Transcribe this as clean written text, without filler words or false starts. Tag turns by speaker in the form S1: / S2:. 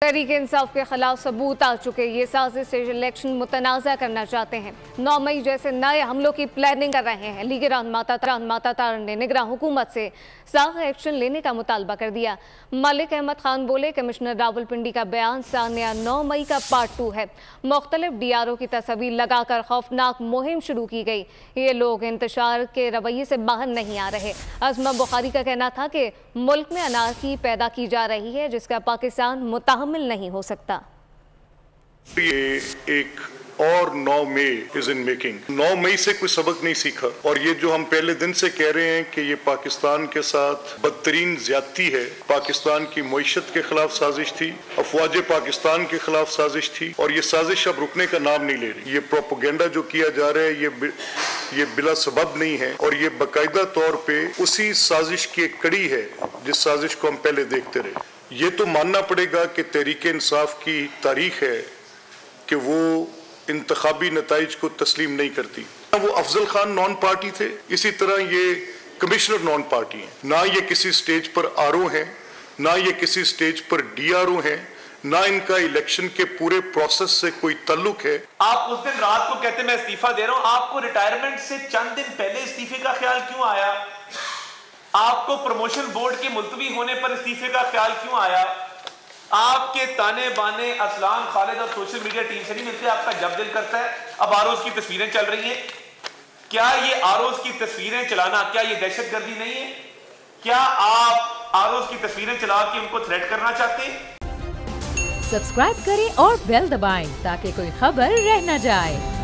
S1: तहरीक इंसाफ के खिलाफ सबूत आ चुके। ये साजिश से इलेक्शन मुतनाज़ा करना चाहते हैं। 9 मई जैसे नए हमलों की प्लानिंग कर रहे हैं। लीग माता ने निगरान हुकूमत से सख्त एक्शन लेने का मुतालबा कर दिया। मलिक अहमद खान बोले, कमिश्नर रावलपिंडी का बयान सानिया 9 मई का पार्ट 2 है। मुख्तलिफ DRO की तस्वीर लगाकर खौफनाक मुहिम शुरू की गई। ये लोग इंतशार के रवैये से बाहर नहीं आ रहे। अज़मा बुखारी का कहना था कि मुल्क में अनारकी पैदा की जा रही है, जिसका पाकिस्तान मुतहम्मिल नहीं हो सकता।
S2: ये एक और 9 मई इज इन मेकिंग। 9 मई से कोई सबक नहीं सीखा, और ये जो हम पहले दिन से कह रहे हैं कि ये पाकिस्तान के साथ बदतरीन ज्यादती है, पाकिस्तान की मईशत के खिलाफ साजिश थी, अफवाज पाकिस्तान के खिलाफ साजिश थी, और ये साजिश अब रुकने का नाम नहीं ले रही। ये प्रोपोगेंडा जो किया जा रहा है ये बिला सबब नहीं है, और ये बाकायदा तौर पे उसी साजिश की एक कड़ी है जिस साजिश को हम पहले देखते रहे। ये तो मानना पड़ेगा कि तहरीक इंसाफ की तारीख है कि वो इंतखाबी नताइज को तस्लीम नहीं करती। वो अफजल खान नॉन पार्टी थे, इसी तरह ये कमिश्नर नॉन पार्टी हैं। ना ये किसी स्टेज पर RO हैं, ना ये किसी स्टेज पर DRO हैं, ना इनका इलेक्शन के पूरे प्रोसेस से कोई ताल्लुक है।
S3: आप उस दिन रात को कहते मैं इस्तीफा दे रहा हूं, आपको रिटायरमेंट से चंद दिन पहले इस्तीफे का ख्याल क्यों आया? आपको प्रमोशन बोर्ड के मुलतवी होने पर इस्तीफे का ख्याल क्यों आया? आपके ताने बाने असलाम खालिद और सोशल मीडिया टीम से नहीं मिलते, आपका जब दिल करता है। अब ROs की तस्वीरें चल रही हैं। क्या ये ROs की तस्वीरें चलाना, क्या ये दहशतगर्दी नहीं है? क्या आप ROs की तस्वीरें चला के उनको थ्रेट करना चाहते हैं?
S4: सब्सक्राइब करें और बेल दबाएं ताकि कोई खबर रह न जाए।